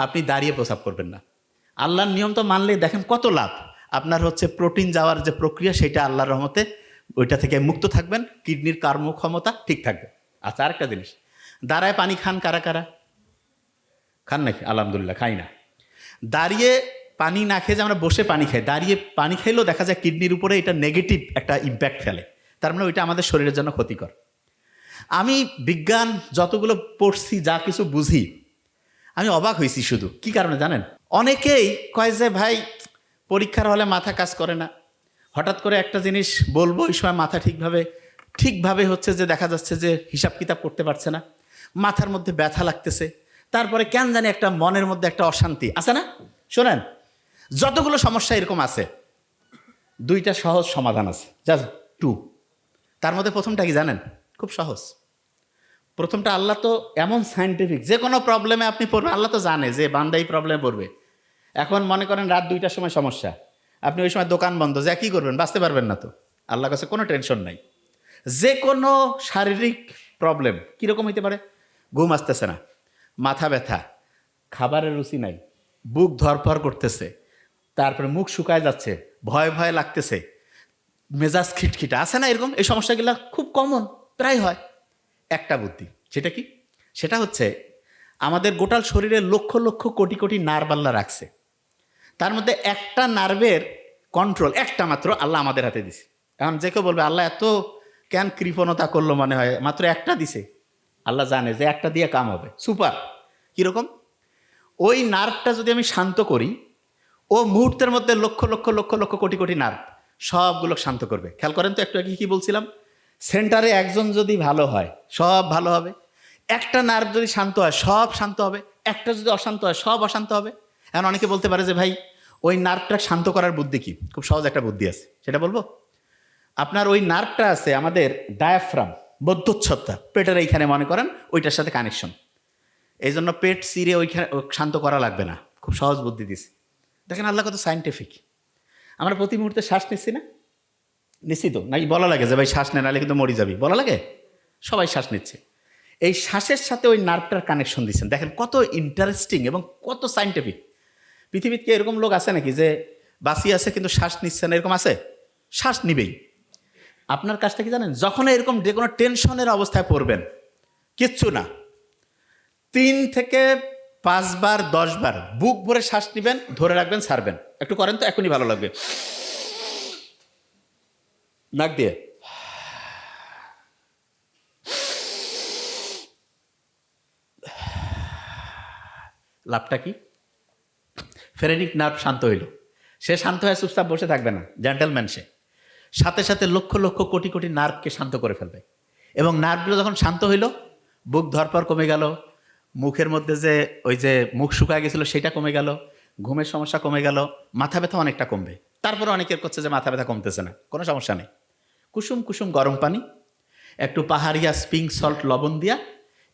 আপনি দাঁড়িয়ে প্রস্রাব করবেন না। আল্লাহর নিয়ম তো মানলে দেখেন কত লাভ। আপনার হচ্ছে প্রোটিন যাওয়ার যে প্রক্রিয়া সেটা আল্লাহর রহমতে ওইটা থেকে মুক্ত থাকবেন, কিডনির কর্মক্ষমতা ঠিক থাকবে। আচ্ছা, আরেকটা জিনিস, দাঁড়ায় পানি খান কারা কারা? খান নাকি? আলহামদুলিল্লাহ, খাই না। দাঁড়িয়ে পানি না খেয়ে যে আমরা বসে পানি খাই, দাঁড়িয়ে পানি খাইলেও দেখা যায় কিডনির উপরে এটা নেগেটিভ একটা ইম্প্যাক্ট ফেলে। তার মানে ওইটা আমাদের শরীরের জন্য ক্ষতিকর। আমি বিজ্ঞান যতগুলো পড়ছি, যা কিছু বুঝি, আমি অবাক হয়েছি। শুধু কি কারণে জানেন? অনেকেই কয় যে ভাই পরীক্ষার হলে মাথা কাজ করে না, হঠাৎ করে একটা জিনিস বলবো ওই সময় মাথা ঠিকভাবে হচ্ছে যে দেখা যাচ্ছে যে হিসাব কিতাব করতে পারছে না, মাথার মধ্যে ব্যথা লাগতেছে, তারপরে কেন জানি একটা মনের মধ্যে একটা অশান্তি আছে না? শোনেন, যতগুলো সমস্যা এরকম আছে, দুইটা সহজ সমাধান আছে, জাস্ট টু। তার মধ্যে প্রথমটা কি জানেন? খুব সহজ। প্রথমটা, আল্লাহ তো এমন সায়েন্টিফিক, যে কোনো প্রবলেমে আপনি পড়বেন, আল্লাহ তো জানে যে বান্দা এই প্রবলেমে পড়বে। এখন মনে করেন রাত 2টার সময় সমস্যা, আপনি ওই সময় দোকান বন্ধ, যা কী করবেন? বাঁচতে পারবেন না তো। আল্লাহর কাছে কোনো টেনশন নাই। যে কোনো শারীরিক প্রবলেম কীরকম হইতে পারে? ঘুম আসতেছে না, মাথা ব্যথা, খাবারের রুচি নাই, বুক ধরফর করতেছে, তারপরে মুখ শুকায় যাচ্ছে, ভয় ভয় লাগতেছে, মেজাজ খিটখিটা, আছে না এরকম? এই সমস্যাগুলো খুব কমন, প্রায় হয়। একটা বুদ্ধি, সেটা কি? সেটা হচ্ছে আমাদের গোটাল শরীরে লক্ষ লক্ষ কোটি কোটি নার্ভ আল্লাহ রাখছে। তার মধ্যে একটা নার্ভের কন্ট্রোল একটা মাত্র আল্লাহ আমাদের হাতে দিছে। এখন যে কেউ বলবে আল্লাহ এত কেন কৃপণতা করলো, মনে হয় মাত্র একটা দিছে। আল্লাহ জানে যে একটা দিয়ে কাম হবে। সুপার। কীরকম? ওই নার্ভটা যদি আমি শান্ত করি, ও মুহূর্তের মধ্যে লক্ষ লক্ষ লক্ষ লক্ষ কোটি কোটি নার্ভ সবগুলো শান্ত করবে। খেয়াল করেন তো, একটু আগে কী বলছিলাম? সেন্টারে একজন যদি ভালো হয় সব ভালো হবে, একটা নার্ভ যদি শান্ত হয় সব শান্ত হবে, একটা যদি অশান্ত হয় সব অশান্ত হবে। এখন অনেকে বলতে পারে যে ভাই ওই নার্ভটা শান্ত করার বুদ্ধি কি? খুব সহজ একটা বুদ্ধি আছে, সেটা বলবো। আপনার ওই নার্ভটা আছে আমাদের ডায়াফ্রাম, মধ্যচ্ছদটা, পেটের এইখানে মনে করেন, ওইটার সাথে কানেকশন। এই জন্য পেট চিরে ওইখানে শান্ত করা লাগবে না, খুব সহজ বুদ্ধি দিছে। দেখেন আল্লাহ কত সায়েন্টিফিক। আমরা প্রতি মুহূর্তে শ্বাস নিচ্ছি না? নিশ্চিত নাকি? বলা লাগে যে ভাই শ্বাস নেন, নাহলে কিন্তু মরে যাবি, বলা লাগে? সবাই শ্বাস নিচ্ছে। এই শ্বাসের সাথে ওই নার্ভটার কানেকশন দিচ্ছেন। দেখেন কত ইন্টারেস্টিং এবং কত সায়েন্টিফিক। পৃথিবীতে এরকম লোক আছে নাকি যে বাঁচিয়ে আছে কিন্তু শ্বাস নিচ্ছে না? এরকম আছে? শ্বাস নিবেই। আপনার কাজটা কি জানেন? যখন এরকম যে কোনো টেনশনের অবস্থায় পড়বেন, কিচ্ছু না, 3 থেকে 5 বার 10 বার বুক ভরে শ্বাস নিবেন, ধরে রাখবেন, ছাড়বেন। একটু করেন তো, এখনই ভালো লাগবে। নাক দিয়ে লাভটা কি? ফেরেনিক নার্ভ শান্ত হইল। সে শান্ত হয়ে চুপচাপ বসে থাকবে না, জেন্টলম্যান সে। সাথে সাথে লক্ষ লক্ষ কোটি কোটি নার্ভকে শান্ত করে ফেলবে। এবং নার্ভগুলো যখন শান্ত হইল, বুক ধরপর কমে গেল, মুখের মধ্যে যে ওই যে মুখ শুকায় গেছিলো সেটা কমে গেল, ঘুমের সমস্যা কমে গেল, মাথা ব্যথা অনেকটা কমবে। তারপরে অনেকের করছে যে মাথা ব্যথা কমতেছে না, কোনো সমস্যা নেই। কুসুম কুসুম গরম পানি, একটু পাহাড়িয়া স্প্রিং সল্ট লবণ দিয়া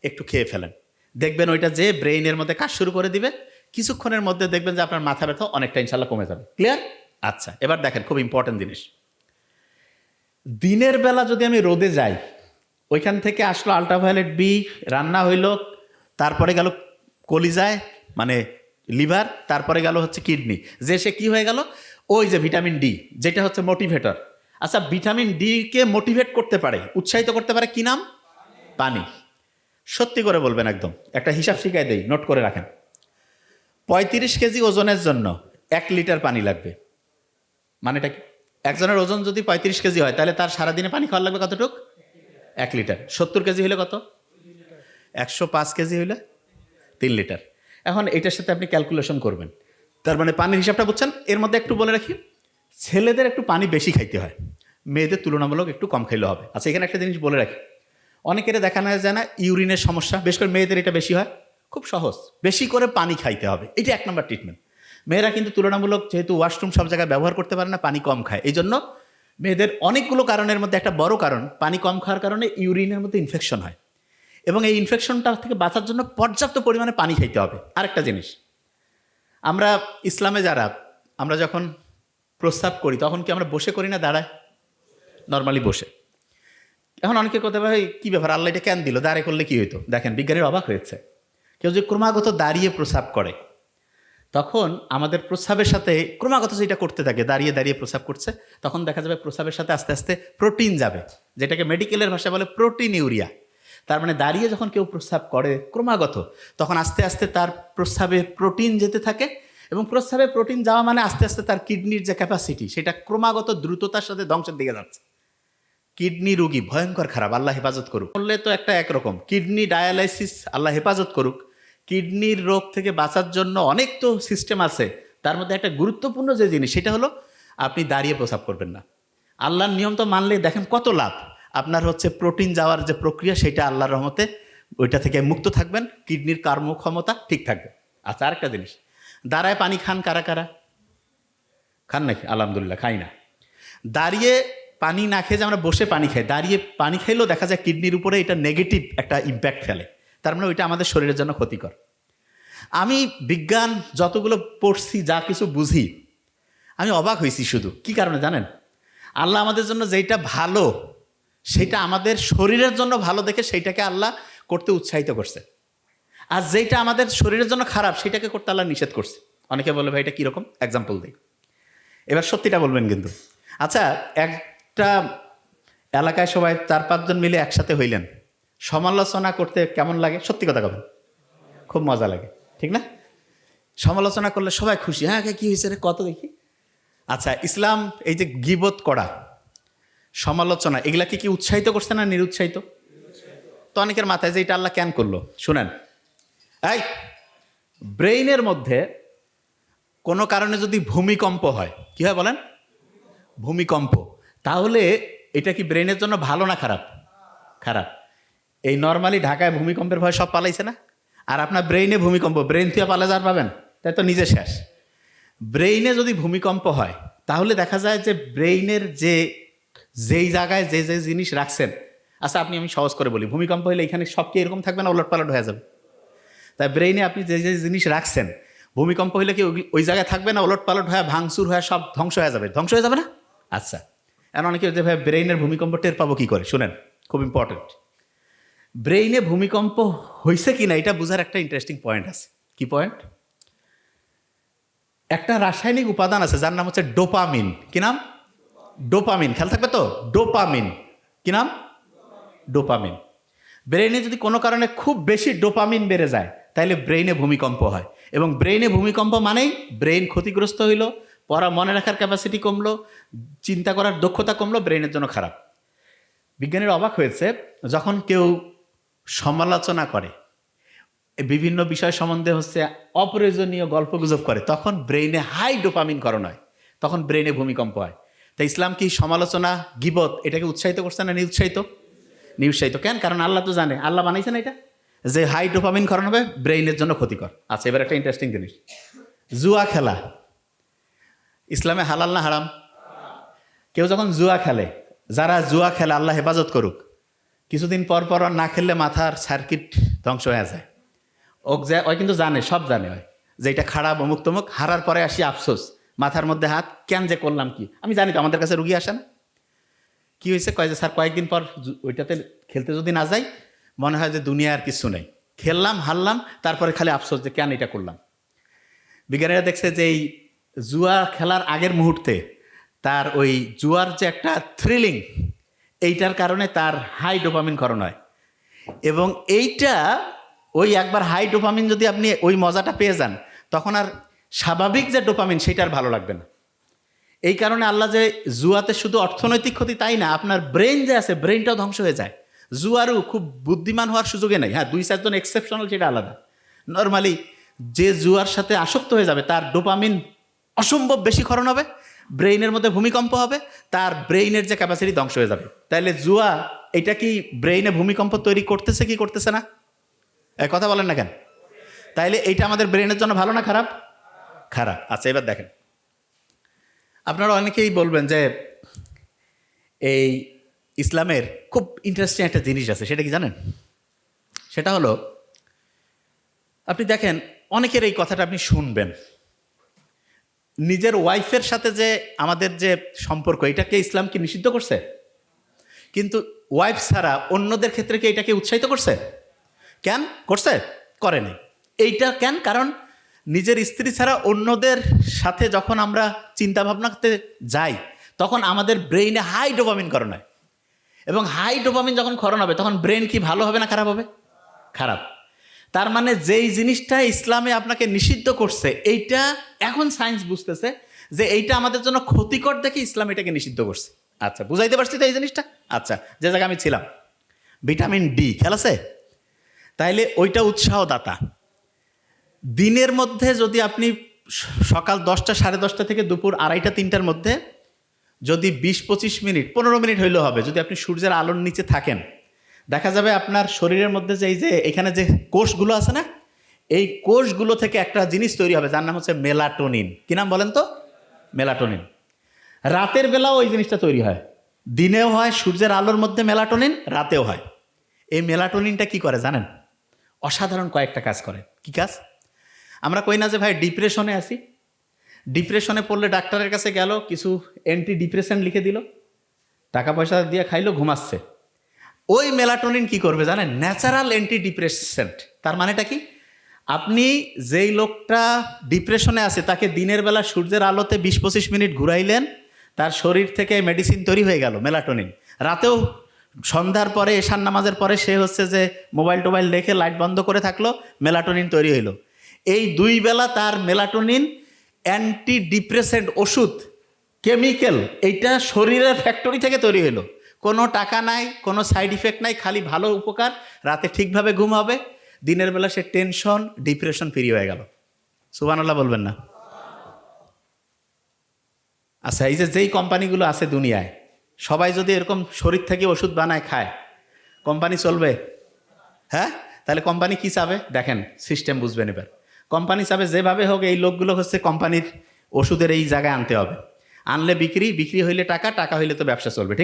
একটু খেয়ে ফেলেন, দেখবেন ওইটা যে ব্রেইনের মধ্যে কাজ শুরু করে দিবে। কিছুক্ষণের মধ্যে দেখবেন যে আপনার মাথা ব্যথা অনেকটা ইনশাল্লাহ কমে যাবে। ক্লিয়ার? আচ্ছা, এবার দেখেন খুব ইম্পর্টেন্ট জিনিস। দিনের বেলা যদি আমি রোদে যাই, ওইখান থেকে আসলো আল্ট্রাভায়োলেট বি, রান্না হইল, তারপরে গেল কলিজায় মানে লিভার, তারপরে গেল হচ্ছে কিডনি, যে সে কী হয়ে গেল? ওই যে ভিটামিন ডি, যেটা হচ্ছে মোটিভেটর। আচ্ছা, ভিটামিন ডিকে মোটিভেট করতে পারে, উৎসাহিত করতে পারে, কি নাম? পানি। সত্যি করে বলবেন, একদম একটা হিসাব শিখাই দেই, নোট করে রাখেন। 35 কেজি ওজনের জন্য 1 লিটার পানি লাগবে। মানেটা কি? একজনের ওজন যদি 35 কেজি হয়, তাহলে তার সারাদিনে পানি খাওয়া লাগবে কতটুক? 1 লিটার। 70 কেজি হলে কত? 105 কেজি হলে 3 লিটার। এখন এটার সাথে আপনি ক্যালকুলেশন করবেন, তার মানে পানির হিসাবটা বুঝছেন। এর মধ্যে একটু বলে রাখি, ছেলেদের একটু পানি বেশি খাইতে হয়, মেয়েদের তুলনামূলক একটু কম খাইলে হবে। আচ্ছা, এখানে একটা জিনিস বলে রাখি, অনেকের দেখানো যায় না ইউরিনের সমস্যা, বেশ করে মেয়েদের এটা বেশি হয়। খুব সহজ, বেশি করে পানি খাইতে হবে, এটা 1 নম্বর ট্রিটমেন্ট। মেয়েরা কিন্তু তুলনামূলক যেহেতু ওয়াশরুম সব জায়গায় ব্যবহার করতে পারে না, পানি কম খায়, এই জন্য মেয়েদের অনেকগুলো কারণের মধ্যে একটা বড় কারণ পানি কম খাওয়ার কারণে ইউরিনের মধ্যে ইনফেকশন হয়। এবং এই ইনফেকশনটা থেকে বাঁচার জন্য পর্যাপ্ত পরিমাণে পানি খাইতে হবে। আরেকটা জিনিস, আমরা ইসলামে যারা, আমরা যখন প্রস্রাব করি তখন কি আমরা বসে করি না দাঁড়ায়? নর্মালি বসে। এখন অনেকে কথা ভাই কী ব্যাপার, আল্লাহ এটা কেন দিল, দাঁড়িয়ে করলে কী হইতো? দেখেন বিজ্ঞানীর অবাক হয়েছে, কেউ যে ক্রমাগত দাঁড়িয়ে প্রস্রাব করে, তখন আমাদের প্রস্রাবের সাথে ক্রমাগত যেটা করতে থাকে, দাঁড়িয়ে দাঁড়িয়ে প্রস্রাব করছে, তখন দেখা যাবে প্রস্রাবের সাথে আস্তে আস্তে প্রোটিন যাবে, যেটাকে মেডিকেলের ভাষায় বলে প্রোটিন ইউরিয়া। তার মানে দাঁড়িয়ে যখন কেউ প্রস্রাব করে ক্রমাগত, তখন আস্তে আস্তে তার প্রস্রাবে প্রোটিন যেতে থাকে, এবং প্রস্রাবে প্রোটিন যাওয়া মানে আস্তে আস্তে তার কিডনির যে ক্যাপাসিটি সেটা ক্রমাগত দ্রুততার সাথে ধ্বংসের দিকে যাচ্ছে। কিডনি রোগী ভয়ঙ্কর খারাপ, আল্লাহ হেফাজত করুক। বললে তো একটা একরকম, কিডনি ডায়ালাইসিস আল্লাহ হেফাজত করুক। কিডনির রোগ থেকে বাঁচার জন্য অনেক তো সিস্টেম আছে, তার মধ্যে একটা গুরুত্বপূর্ণ যে জিনিস সেটা হলো আপনি দাঁড়িয়ে প্রস্রাব করবেন না। আল্লাহর নিয়ম তো মানলে দেখেন কত লাভ। আপনার হচ্ছে প্রোটিন যাওয়ার যে প্রক্রিয়া সেটা আল্লাহর রহমতে ওইটা থেকে মুক্ত থাকবেন, কিডনির কর্মক্ষমতা ঠিক থাকবে। আচ্ছা, আরেকটা জিনিস, দাঁড়ায় পানি খান কারা কারা? খান নাকি? আলহামদুলিল্লাহ, খাই না। দাঁড়িয়ে পানি না খেয়ে যে আমরা বসে পানি খাই, দাঁড়িয়ে পানি খাইলেও দেখা যায় কিডনির উপরে এটা নেগেটিভ একটা ইম্প্যাক্ট ফেলে। তার মানে ওইটা আমাদের শরীরের জন্য ক্ষতিকর। আমি বিজ্ঞান যতগুলো পড়ছি, যা কিছু বুঝি, আমি অবাক হয়েছি। শুধু কি কারণে জানেন? আল্লাহ আমাদের জন্য যেটা ভালো সেটা আমাদের শরীরের জন্য ভালো দেখে সেইটাকে আল্লাহ করতে উৎসাহিত করছে, আর যেটা আমাদের শরীরের জন্য খারাপ সেটাকে করতে আল্লাহ নিষেধ করছে। অনেকে বলে ভাই এটা কীরকম, এক্সাম্পল দিই। এবার সত্যিটা বলবেন কিন্তু। আচ্ছা, একটা এলাকায় সবাই 4-5 জন মিলে একসাথে হইলেন, সমালোচনা করতে কেমন লাগে? সত্যি কথা বলেন, খুব মজা লাগে, ঠিক না? সমালোচনা করলে সবাই খুশি, হ্যাঁ কী হয়েছে রে, কত দেখি। আচ্ছা, ইসলাম এই যে গীবত করা, সমালোচনা, এগুলাকে কি উৎসাহিত করছে না নিরুৎসাহিত? তো অনেকের মাথায় যে এটা আল্লাহ কেন করলো, শুনেন। এই ব্রেইনের মধ্যে কোনো কারণে যদি ভূমিকম্প হয়, কি হয় বলেন? ভূমিকম্প। তাহলে এটা কি ব্রেইনের জন্য ভালো না খারাপ? খারাপ। এই নর্মালি ঢাকায় ভূমিকম্পের ভয় সব পালাইছে না, আর আপনার ব্রেইনে ভূমিকম্প, ব্রেইন থেকে পালা যার পাবেন, তাই তো নিজে শেষ। ব্রেইনে যদি ভূমিকম্প হয় তাহলে দেখা যায় যে ব্রেইনের যেই জায়গায় যে যে জিনিস রাখছেন, আচ্ছা আমি সহজ করে বলি, ভূমিকম্প হলে এখানে সব কি এরকম থাকবে না, ওলটপালট হয়ে যাবে? তাই ব্রেইনে আপনি যে যে জিনিস রাখছেন, ভূমিকম্প হইলে কি ওই জায়গায় থাকবে না, ওলটপালট হয়ে ভাঙচুর হয়ে সব ধ্বংস হয়ে যাবে? ধ্বংস হয়ে যাবে না? আচ্ছা, এখন অনেকে যে ভাই ব্রেইনের ভূমিকম্প টের পাবো কী করে, শুনেন, খুব ইম্পর্টেন্ট। ব্রেইনে ভূমিকম্প হয়েছে কি না এটা বোঝার একটা ইন্টারেস্টিং পয়েন্ট আছে। কি পয়েন্ট? একটা রাসায়নিক উপাদান আছে যার নাম হচ্ছে ডোপামিন। কি নাম? ডোপামিন। খেয়াল থাকবে তো, ডোপামিন। কি নাম? ডোপামিন। ব্রেইনে যদি কোনো কারণে খুব বেশি ডোপামিন বেড়ে যায় তাহলে ব্রেইনে ভূমিকম্প হয়, এবং ব্রেইনে ভূমিকম্প মানেই ব্রেইন ক্ষতিগ্রস্ত হইল, পড়া মনে রাখার ক্যাপাসিটি কমলো, চিন্তা করার দক্ষতা কমলো, ব্রেইনের জন্য খারাপ। বিজ্ঞানীরা অবাক হয়েছে, যখন কেউ সমালোচনা করে, বিভিন্ন বিষয় সম্বন্ধে হচ্ছে অপ্রয়োজনীয় গল্পগুজব করে, তখন ব্রেইনে হাই ডোপামিন করণ হয়, তখন ব্রেইনে ভূমিকম্প হয়। তাই ইসলাম কি সমালোচনা, গীবত এটাকে উৎসাহিত করছে না নিরুৎসাহিত? নিরুৎসাহিত। কেন? কারণ আল্লাহ তো জানে, আল্লাহ বানাইছে না এটা, যে হাই ডোপামিন করণ হবে, ব্রেইনের জন্য ক্ষতিকর। আচ্ছা, এবার একটা ইন্টারেস্টিং জিনিস, জুয়া খেলা ইসলামে হালাল না হারাম? কেউ যখন জুয়া খেলে, যারা জুয়া খেলে আল্লাহ হেফাজত করুক, কিছুদিন পর পর না খেললে মাথার সার্কিট ধ্বংস হয়ে যায়। ওই কিন্তু জানে, সব জানে হয় যে এটা খারাপ, অমুক তমুক। হারার পরে আসি আফসোস, মাথার মধ্যে হাত, কেন যে করলাম, কি আমি জানি তো, আমাদের কাছে রুগী আসে না, কি হয়েছে, কয় যে স্যার কয়েকদিন পর ওইটাতে খেলতে যদি না যাই মনে হয় যে দুনিয়া আর কিছু নেই, খেললাম হারলাম, তারপরে খালি আফসোস যে কেন এটা করলাম। বিজ্ঞানীরা দেখছে যে এই জুয়া খেলার আগের মুহূর্তে তার ওই জুয়ার যে একটা থ্রিলিং, এইটার কারণে তার হাই ডোপামিন করণ হয়, এবং এইটা ওই একবার হাই ডোপামিন যদি আপনি ওই মজাটা পেয়ে যান, তখন আর স্বাভাবিক যে ডোপামিন সেটা আর ভালো লাগবে না। এই কারণে আল্লাহ যে জুয়াতে শুধু অর্থনৈতিক ক্ষতি তাই না, আপনার ব্রেইন যে আছে ব্রেইনটাও ধ্বংস হয়ে যায়। জুয়ারও খুব বুদ্ধিমান হওয়ার সুযোগে নেই। হ্যাঁ, 2-4 জন এক্সেপশনাল, সেটা আলাদা। নর্মালি যে জুয়ার সাথে আসক্ত হয়ে যাবে তার ডোপামিন অসম্ভব বেশি ক্ষরণ হবে, ব্রেইনের মধ্যে ভূমিকম্প হবে, তার ব্রেইনের যে ক্যাপাসিটি ধ্বংস হয়ে যাবে। তাইলে জুয়া এটা কি ব্রেইনে ভূমিকম্প তৈরি করতেছে কি করতেছে না? কথা বলেন না কেন? তাইলে এইটা আমাদের ব্রেইনের জন্য ভালো না খারাপ? খারাপ। আচ্ছা, এবার দেখেন, আপনারা অনেকেই বলবেন যে এই ইসলামের খুব ইন্টারেস্টিং একটা জিনিস আছে, সেটা কি জানেন? সেটা হলো, আপনি দেখেন অনেকের এই কথাটা আপনি শুনবেন, নিজের ওয়াইফের সাথে যে আমাদের যে সম্পর্ক, এটাকে ইসলাম কি নিষিদ্ধ করছে? কিন্তু ওয়াইফ ছাড়া অন্যদের ক্ষেত্রে কি এটাকে উৎসাহিত করছে? কেন করছে? করেনি। এইটা কেন? কারণ নিজের স্ত্রী ছাড়া অন্যদের সাথে যখন আমরা চিন্তা ভাবনাতে যাই তখন আমাদের ব্রেইনে হাই ডোপামিন করণ হয়, এবং হাই ডোপামিন যখন ক্ষরণ হবে তখন ব্রেন কি ভালো হবে না খারাপ হবে? খারাপ। তার মানে যেই জিনিসটা ইসলামে আপনাকে নিষিদ্ধ করছে এইটা এখন সায়েন্স বুঝতেছে যে এইটা আমাদের জন্য ক্ষতিকর দেখে ইসলাম এটাকে নিষিদ্ধ করছে। আচ্ছা, বুঝাইতে পারছি তো এই জিনিসটা? আচ্ছা, যে জায়গায় আমি ছিলাম, ভিটামিন ডি খেয়াল আছে? তাইলে ওইটা উৎসাহদাতা। দিনের মধ্যে যদি আপনি সকাল 10টা 10:30 থেকে দুপুর 2:30 3টার মধ্যে যদি 20-25 মিনিট 15 মিনিট হইলেও হবে, যদি আপনি সূর্যের আলোর নিচে থাকেন, দেখা যাবে আপনার শরীরের মধ্যে যে এই যে এখানে যে কোষগুলো আছে না, এই কোষগুলো থেকে একটা জিনিস তৈরি হবে যার নাম হচ্ছে মেলাটোনিন। কি নাম বলেন তো? মেলাটোনিন। রাতের বেলাও ওই জিনিসটা তৈরি হয়, দিনেও হয় সূর্যের আলোর মধ্যে মেলাটোনিন, রাতেও হয়। এই মেলাটোনিনটা কি করে জানেন? অসাধারণ কয়েকটা কাজ করে। কি কাজ? আমরা কই না যে ভাই ডিপ্রেশনে আছি, ডিপ্রেশনে পড়লে ডাক্তারের কাছে গেল, কিছু অ্যান্টি ডিপ্রেশন লিখে দিল, টাকা পয়সা দিয়ে খাইলো, ঘুমাচ্ছে। ওই মেলাটোনিন কি করবে জানেন? Natural anti depressant. তার মানেটা কি? আপনি যেই লোকটা ডিপ্রেশনে আছে তাকে দিনের বেলা সূর্যের আলোতে 20-25 মিনিট ঘুরাইলেন, তার শরীর থেকে মেডিসিন তৈরি হয়ে গেল মেলাটোনিন। রাতেও সন্ধ্যার পরে এশার নামাজের পরে সে হচ্ছে যে মোবাইল টোবাইল রেখে লাইট বন্ধ করে থাকলো, মেলাটোনিন তৈরি হইল। এই 2 বেলা তার মেলাটোনিন অ্যান্টি ডিপ্রেসেন্ট ওষুধ, কেমিক্যাল, এইটা শরীরের ফ্যাক্টরি থেকে তৈরি হলো। কোনো টাকা নাই, কোনো সাইড ইফেক্ট নাই, খালি ভালো উপকার। রাতে ঠিকভাবে ঘুম হবে, দিনের বেলা সে টেনশন ডিপ্রেশন ফ্রি হয়ে গেল। সুবহানাল্লাহ বলবেন না? আচ্ছা, এই যে যেই কোম্পানিগুলো আছে দুনিয়ায়, সবাই যদি এরকম শরীর থেকে ওষুধ বানায় খায়, কোম্পানি চলবে? হ্যাঁ? তাহলে কোম্পানি কি চাবে দেখেন, সিস্টেম বুঝবেন এবার। কোম্পানি চাবে যেভাবে হোক এই লোকগুলো হচ্ছে কোম্পানির ওষুধের এই জায়গায় আনতে হবে, আনলে বিক্রি, বিক্রি হইলে টাকা, টাকা হইলে তো ব্যবসা চলবে, ঠিক?